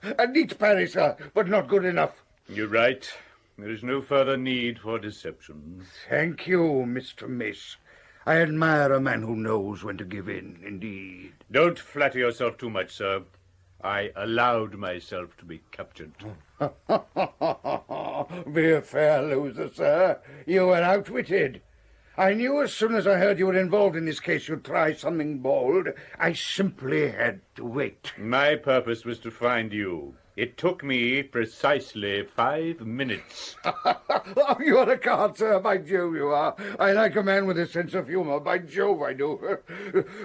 S6: A neat parry, sir, but not good enough.
S5: You're right. There is no further need for deception.
S6: Thank you, Mr. Mace. I admire a man who knows when to give in, indeed.
S5: Don't flatter yourself too much, sir. I allowed myself to be captured.
S6: Be a fair loser, sir. You were outwitted. I knew as soon as I heard you were involved in this case you'd try something bold. I simply had to wait.
S5: My purpose was to find you. It took me precisely 5 minutes.
S6: Oh, you're a card, sir. By Jove, you are. I like a man with a sense of humour. By Jove, I do.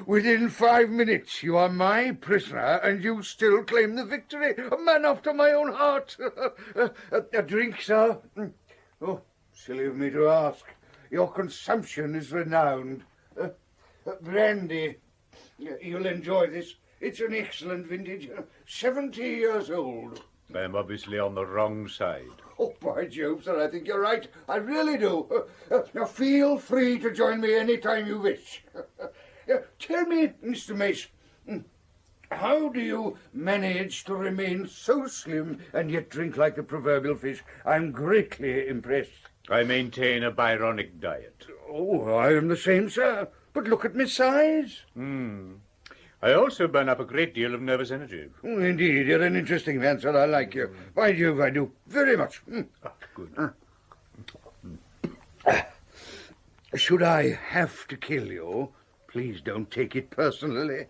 S6: Within 5 minutes, you are my prisoner, and you still claim the victory. A man after my own heart. A drink, sir? Oh, silly of me to ask. Your consumption is renowned. Brandy. You'll enjoy this. It's an excellent vintage. 70 years old.
S5: I am obviously on the wrong side.
S6: Oh, by Jove, sir, I think you're right. I really do. Now, feel free to join me any time you wish. Tell me, Mr. Mace, how do you manage to remain so slim and yet drink like the proverbial fish? I'm greatly impressed.
S5: I maintain a Byronic diet.
S6: Oh, I am the same, sir. But look at my size.
S5: I also burn up a great deal of nervous energy.
S6: Oh, indeed, you're an interesting man, sir. I like you. By Jove, I do. Very much.
S5: Good.
S6: Should I have to kill you, please don't take it personally.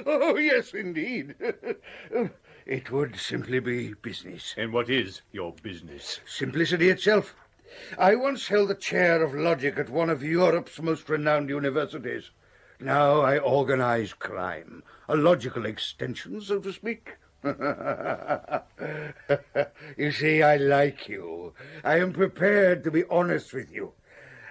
S6: Oh, yes, indeed. It would simply be business.
S5: And what is your business?
S6: Simplicity itself. I once held the chair of logic at one of Europe's most renowned universities. Now I organize crime. A logical extension, so to speak. You see, I like you. I am prepared to be honest with you.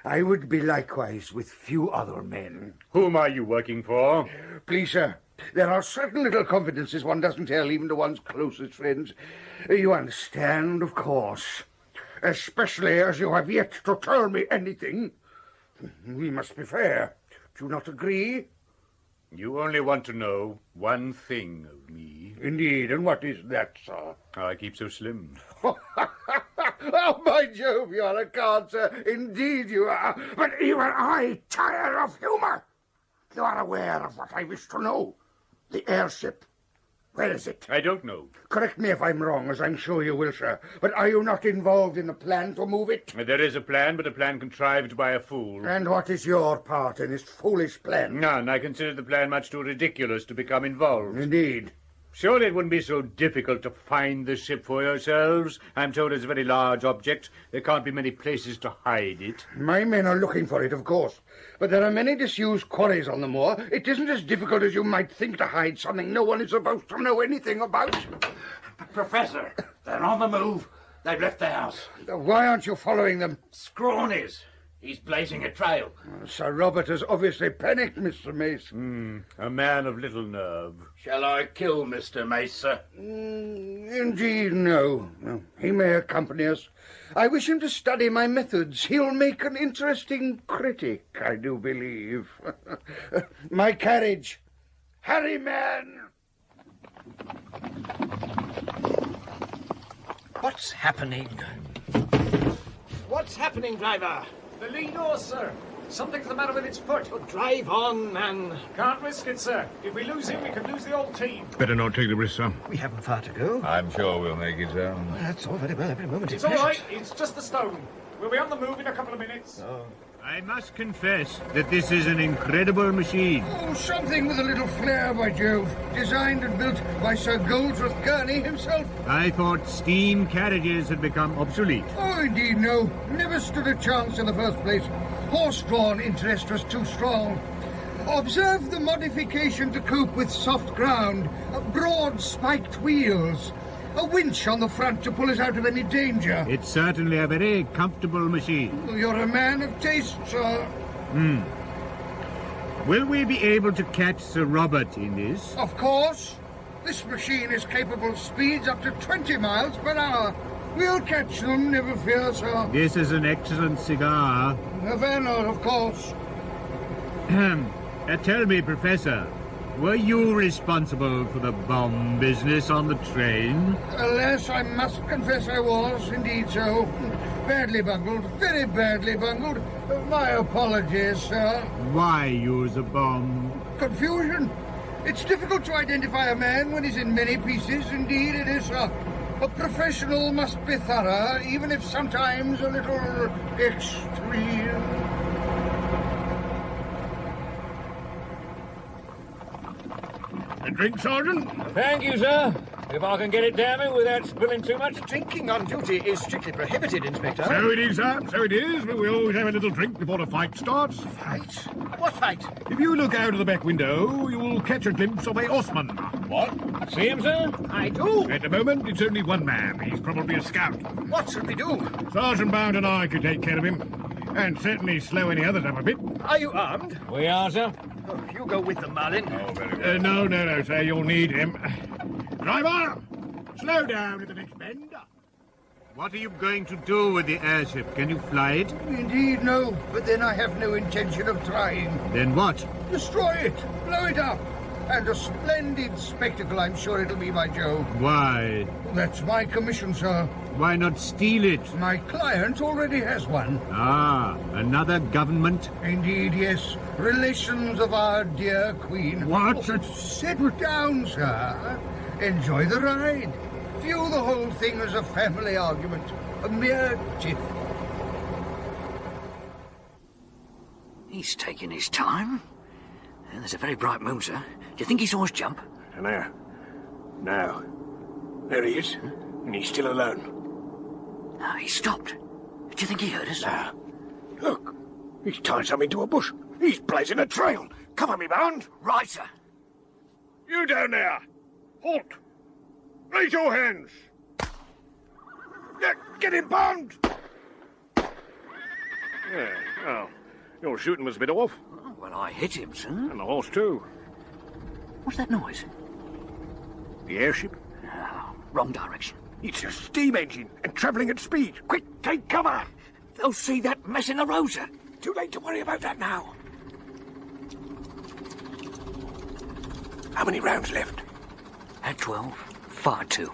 S6: I would be likewise with few other men.
S5: Whom are you working for?
S6: Please, sir, there are certain little confidences one doesn't tell even to one's closest friends. You understand, of course. Especially as you have yet to tell me anything. We must be fair. Do you not agree?
S5: You only want to know one thing of me.
S6: Indeed, and what is that, sir?
S5: How I keep so slim.
S6: Oh, by Jove, you are a card, sir. Indeed you are. But even I tire of humour. You are aware of what I wish to know. The airship. Where is it?
S5: I don't know.
S6: Correct me if I'm wrong, as I'm sure you will, sir. But are you not involved in the plan to move it?
S5: There is a plan, but a plan contrived by a fool.
S6: And what is your part in this foolish plan?
S5: None. I consider the plan much too ridiculous to become involved.
S6: Indeed.
S10: Surely it wouldn't be so difficult to find the ship for yourselves. I'm told it's a very large object. There can't be many places to hide it.
S6: My men are looking for it, of course. But there are many disused quarries on the moor. It isn't as difficult as you might think to hide something no one is supposed to know anything about.
S1: Professor, they're on the move. They've left the house.
S6: Why aren't you following them?
S1: Scrawn is. He's blazing a trail.
S6: Sir Robert has obviously panicked, Mr. Mace.
S10: A man of little nerve.
S1: Shall I kill Mr. Mace, sir?
S6: Indeed, no. He may accompany us. I wish him to study my methods. He'll make an interesting critic, I do believe. My carriage. Hurry, man!
S11: What's happening? What's happening, driver?
S4: The lead horse, sir. Something's the matter with its foot.
S11: Oh, drive on, man.
S4: Can't risk it, sir. If we lose him, we could lose the old team.
S12: Better not take the risk, sir.
S11: We haven't far to go.
S12: I'm sure we'll make it, sir.
S11: Well, that's all very well. Every moment
S4: It's all right. It's just the stone. We'll be on the move in a couple of minutes.
S11: Oh.
S10: I must confess that this is an incredible machine.
S6: Oh, something with a little flair, by Jove. Designed and built by Sir Goldsworth Gurney himself.
S10: I thought steam carriages had become obsolete.
S6: Oh, indeed, no. Never stood a chance in the first place. Horse-drawn interest was too strong. Observe the modification to cope with soft ground. Broad spiked wheels. A winch on the front to pull us out of any danger.
S10: It's certainly a very comfortable machine.
S6: You're a man of taste, sir.
S10: Will we be able to catch Sir Robert in this?
S6: Of course. This machine is capable of speeds up to 20 miles per hour. We'll catch them, never fear, sir.
S10: This is an excellent cigar.
S6: Havana, of course.
S10: Tell me, Professor, were you responsible for the bomb business on the train?
S6: Alas, I must confess I was, indeed so. Badly bungled, very badly bungled. My apologies, sir.
S10: Why use a bomb?
S6: Confusion. It's difficult to identify a man when he's in many pieces. Indeed it is, sir. A professional must be thorough, even if sometimes a little extreme.
S12: A drink, Sergeant?
S3: Thank you, sir. If I can get it down me without spilling too much.
S11: Drinking on duty is strictly prohibited, Inspector.
S12: So it is, sir. So it is. But we always have a little drink before the fight starts.
S11: Fight? What fight?
S12: If you look out of the back window, you will catch a glimpse of a horseman.
S3: What? See him, sir?
S11: I do.
S12: At the moment, it's only one man. He's probably a scout.
S11: What should we do?
S12: Sergeant Bound and I could take care of him. And certainly slow any others up a bit.
S11: Are you armed?
S3: We are, sir.
S11: Oh, you go with them, Marlin.
S12: Oh, very well. No, sir. You'll need him. Driver! Slow down at the next bend.
S10: What are you going to do with the airship? Can you fly it?
S6: Indeed, no. But then I have no intention of trying.
S10: Then what?
S6: Destroy it. Blow it up. And a splendid spectacle, I'm sure it'll be, by Jove.
S10: Why?
S6: That's my commission, sir.
S10: Why not steal it?
S6: My client already has one.
S10: Ah, another government?
S6: Indeed, yes. Relations of our dear Queen.
S12: What?
S6: Settle down, sir. Enjoy the ride. View the whole thing as a family argument. A mere tiff.
S14: He's taking his time. There's a very bright moon, sir. Do you think he saw us jump?
S4: And there. Now. There he is. And he's still alone.
S14: No, he stopped. Do you think he heard us?
S4: Now. Look. He's tied something to a bush. He's blazing a trail. Cover me, Bound.
S14: Right, sir.
S12: You down there. Halt. Raise your hands.
S4: Get him, Bound. Yeah, well, your shooting was a bit off.
S14: Oh, well, I hit him, sir.
S4: And the horse, too.
S14: What's that noise?
S4: The airship?
S14: Oh, wrong direction.
S4: It's a steam engine and travelling at speed. Quick, take cover.
S14: They'll see that mess in the road, sir.
S4: Too late to worry about that now. How many rounds left?
S14: At 12, fire 2.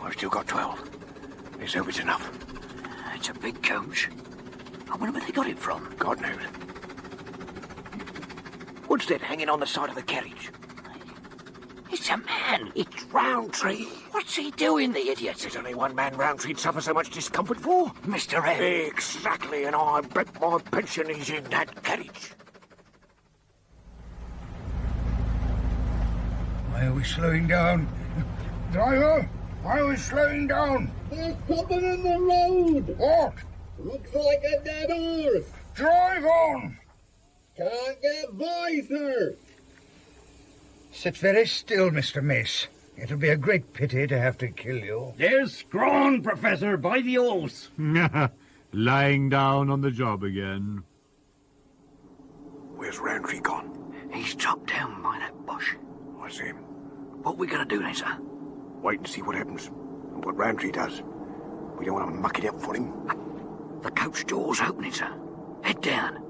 S4: I've still got 12. Let's hope it's enough.
S14: It's a big coach. I wonder where they got it from.
S4: God knows. What's that hanging on the side of the carriage?
S14: It's a man.
S4: It's Roundtree.
S14: What's he doing, the idiot?
S4: There's only one man Roundtree'd suffer so much discomfort for.
S14: Mr. M.
S4: Exactly, and I bet my pension is in that carriage.
S6: My Why are we slowing down? Driver, why are we slowing down?
S2: There's something in the road.
S6: What?
S2: Looks like a dead horse.
S6: Drive on!
S2: Can't get by, sir.
S6: Sit very still, Mr. Mace. It'll be a great pity to have to kill you.
S8: There's Scrawn, Professor, by the horse.
S10: Lying down on the job again.
S14: Where's Roundtree gone? He's chopped down by that bush.
S15: I see him.
S14: What we gonna do then, sir?
S15: Wait and see what happens, and what Roundtree does. We don't want to muck it up for him.
S14: The coach door's opening, sir. Head down.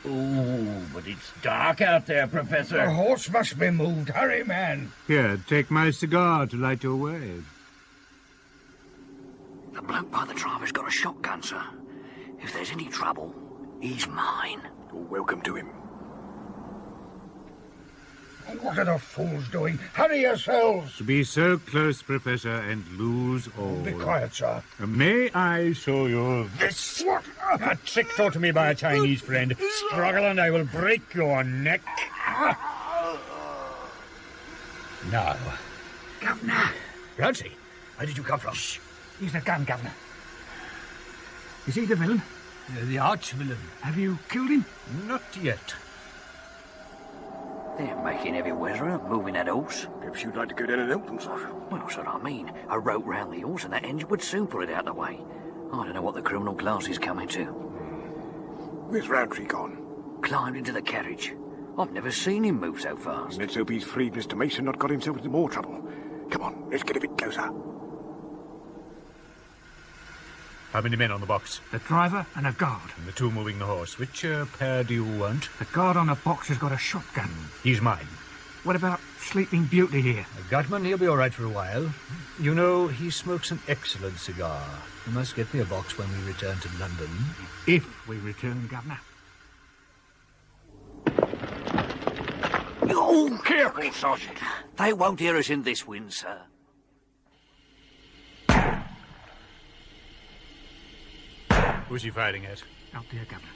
S8: Oh, but it's dark out there, Professor.
S6: The horse must be moved. Hurry, man.
S10: Here, take my cigar to light your way.
S14: The bloke by the driver's got a shotgun, sir. If there's any trouble, he's mine.
S15: You're welcome to him.
S6: What are the fools doing? Hurry yourselves!
S10: To be so close, Professor, and lose all.
S6: Be quiet, sir.
S10: May I show you this?
S6: What?
S10: A trick taught to me by a Chinese friend. Struggle and I will break your neck. Now.
S9: Governor!
S10: Roundtree, where did you come from?
S9: Shh. He's the gun, Governor. Is he the villain?
S10: The arch-villain.
S9: Have you killed him?
S10: Not yet.
S14: They're making heavy weather of moving that horse.
S15: Perhaps you'd like to go down and help them, Sergeant.
S14: Well, that's what I mean. A rope round the horse and that engine would soon pull it out of the way. I don't know what the criminal class is coming to.
S15: Where's Roundtree gone?
S14: Climbed into the carriage. I've never seen him move so fast.
S15: Let's hope he's freed Mr. Mason, not got himself into more trouble. Come on, let's get a bit closer.
S10: How many men on the box?
S9: The driver and a guard.
S10: And the two moving the horse. Which pair do you want?
S9: The guard on the box has got a shotgun.
S10: He's mine.
S9: What about Sleeping Beauty here?
S10: A gutman, he'll be all right for a while. You know, he smokes an excellent cigar. You must get me a box when we return to London.
S9: If we return, Governor.
S14: Oh,
S15: careful, Sergeant.
S14: They won't hear us in this wind, sir.
S10: Who's he firing at?
S9: Out there, Governor.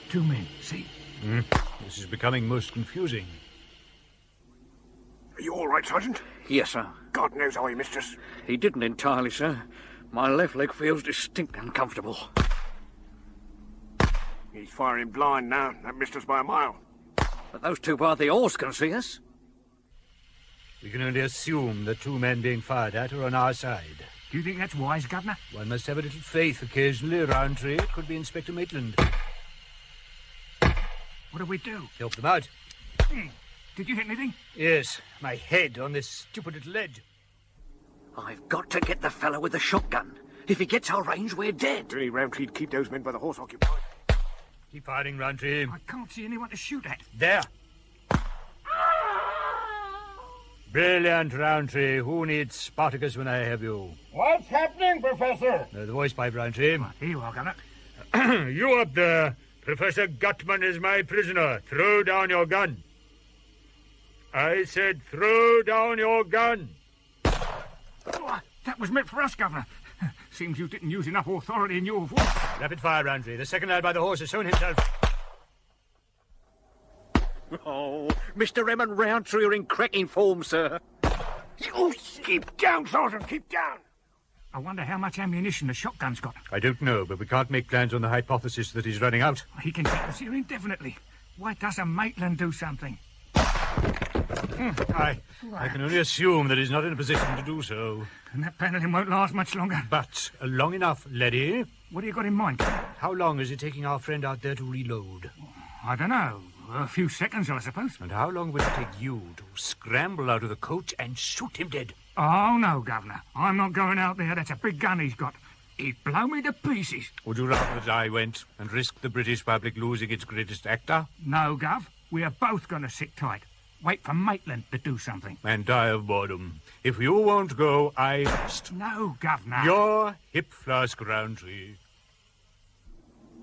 S9: 2 men, see?
S10: This is becoming most confusing.
S15: Are you all right, Sergeant?
S14: Yes, sir.
S15: God knows how he missed us.
S14: He didn't entirely, sir. My left leg feels distinct uncomfortable.
S15: He's firing blind now. That missed us by a mile.
S14: But those two by the horse can see us.
S10: We can only assume the 2 men being fired at are on our side.
S9: Do you think that's wise, Governor?
S10: One must have a little faith occasionally. Roundtree could be Inspector Maitland.
S9: What do we do?
S10: Help them out.
S9: Did you hit anything?
S10: Yes, my head on this stupid little ledge.
S14: I've got to get the fellow with the shotgun. If he gets our range, we're dead.
S15: Really, Roundtree'd keep those men by the horse occupied.
S10: Keep firing, Roundtree.
S9: I can't see anyone to shoot at.
S10: There. Brilliant, Roundtree. Who needs Spartacus when I have you?
S2: What's happening, Professor?
S10: The voice pipe, Roundtree.
S9: Here you are, Governor.
S10: You up there. Professor Gutman is my prisoner. Throw down your gun. I said throw down your gun.
S9: Oh, that was meant for us, Governor. Seems you didn't use enough authority in your voice.
S10: Rapid fire, Roundtree. The second lad by the horse has shown himself.
S14: Oh, Mr. M and Roundtree are in cracking form, sir.
S15: Oh, keep down, Sergeant, keep down.
S9: I wonder how much ammunition the shotgun's got.
S10: I don't know, but we can't make plans on the hypothesis that he's running out.
S9: He can keep us here indefinitely. Why doesn't Maitland do something?
S10: I can only assume that he's not in a position to do so.
S9: And that paneling won't last much longer.
S10: But long enough, laddie.
S9: What have you got in mind?
S10: How long is it taking our friend out there to reload?
S9: I don't know. A few seconds, I suppose.
S10: And how long will it take you to scramble out of the coach and shoot him dead?
S9: Oh, no, Governor. I'm not going out there. That's a big gun he's got. He'd blow me to pieces.
S10: Would you rather that I went and risk the British public losing its greatest actor?
S9: No, Gov. We are both going to sit tight. Wait for Maitland to do something.
S10: And die of boredom. If you won't go, I must.
S9: No, Governor.
S10: Your hip flask, Roundtree.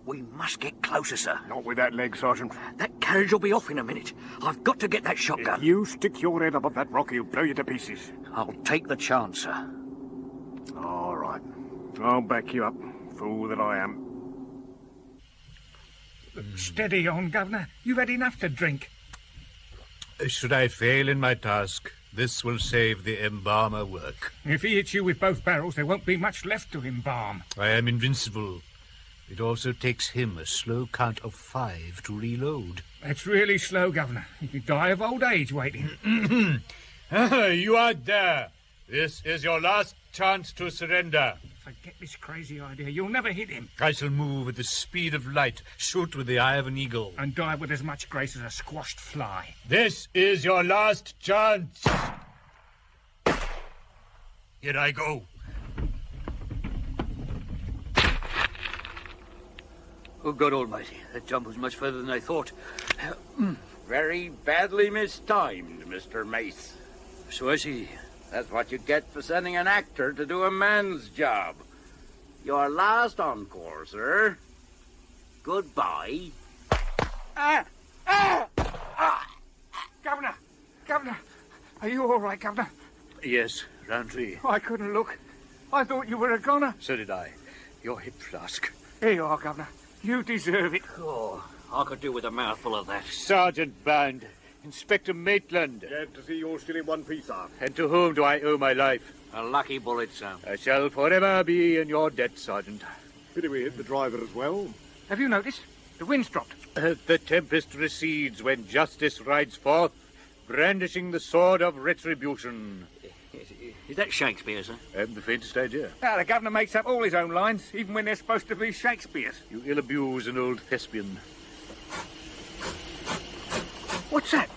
S14: We must get closer, sir.
S15: Not with that leg, Sergeant.
S14: That carriage will be off in a minute. I've got to get that shotgun.
S15: If you stick your head above that rock, he'll blow you to pieces.
S14: I'll take the chance, sir.
S15: All right. I'll back you up, fool that I am.
S9: Steady on, Governor. You've had enough to drink.
S10: Should I fail in my task, this will save the embalmer work.
S9: If he hits you with both barrels, there won't be much left to embalm.
S10: I am invincible. It also takes him a slow count of 5 to reload.
S9: That's really slow, Governor. You could die of old age waiting.
S10: You are there. This is your last chance to surrender.
S9: Forget this crazy idea. You'll never hit him.
S10: I shall move at the speed of light, shoot with the eye of an eagle.
S9: And die with as much grace as a squashed fly.
S10: This is your last chance. Here I go.
S14: Oh, God almighty, that jump was much further than I thought.
S1: Very badly mistimed, Mr. Mace.
S14: So I see.
S1: That's what you get for sending an actor to do a man's job. Your last encore, sir. Goodbye.
S9: Governor! Are you all right, Governor?
S10: Yes, Roundtree.
S9: I couldn't look. I thought you were a goner.
S10: So did I. Your hip flask.
S9: Here you are, Governor. You deserve it.
S14: Oh, I could do with a mouthful of that.
S10: Sergeant Bound. Inspector Maitland.
S4: Glad to see you're still in one piece, sir.
S10: And to whom do I owe my life?
S14: A lucky bullet, sir.
S10: I shall forever be in your debt, Sergeant.
S4: Pity we hit the driver as well.
S9: Have you noticed? The wind's dropped.
S10: The tempest recedes when justice rides forth, brandishing the sword of retribution.
S14: Is that Shakespeare, sir?
S10: I haven't the faintest idea.
S9: Now, the Governor makes up all his own lines, even when they're supposed to be Shakespeare's.
S10: You ill-abuse an old thespian.
S9: What's that?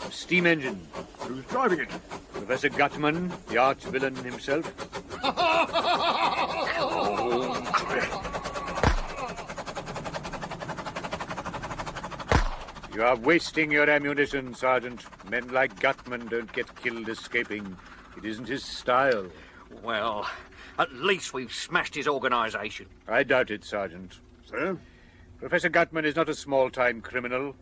S10: A steam engine.
S4: Who's driving it?
S10: Professor Gutman, the arch-villain himself. You are wasting your ammunition, Sergeant. Men like Gutman don't get killed escaping. It isn't his style.
S14: Well, at least we've smashed his organisation.
S10: I doubt it, Sergeant.
S4: Sir?
S10: Professor Gutman is not a small-time criminal.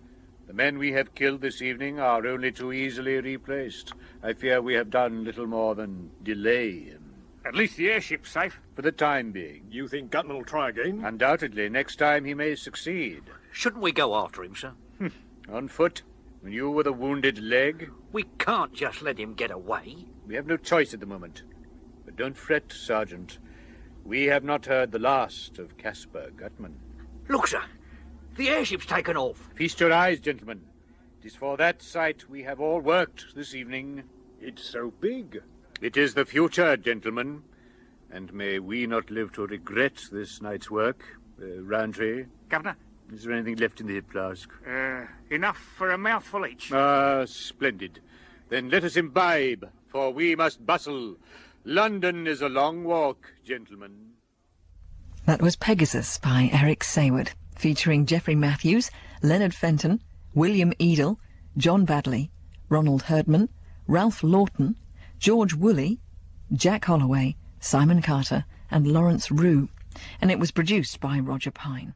S10: The men we have killed this evening are only too easily replaced. I fear we have done little more than delay him.
S9: At least the airship's safe.
S10: For the time being.
S4: You think Gutman will try again?
S10: Undoubtedly. Next time he may succeed.
S14: Shouldn't we go after him, sir?
S10: On foot? And you with a wounded leg?
S14: We can't just let him get away.
S10: We have no choice at the moment. But don't fret, Sergeant. We have not heard the last of Caspar Gutman.
S14: Look, sir. The airship's taken off.
S10: Feast your eyes, gentlemen. It is for that sight we have all worked this evening.
S4: It's so big.
S10: It is the future, gentlemen. And may we not live to regret this night's work. Roundtree?
S9: Governor?
S10: Is there anything left in the hip flask?
S9: Enough for a mouthful each.
S10: Ah, splendid. Then let us imbibe, for we must bustle. London is a long walk, gentlemen.
S16: That was Pegasus by Eric Saward, featuring Geoffrey Matthews, Leonard Fenton, William Eedle, John Badley, Ronald Herdman, Ralph Lawton, George Woolley, Jack Holloway, Simon Carter and Lawrence Rue, and it was produced by Roger Pine.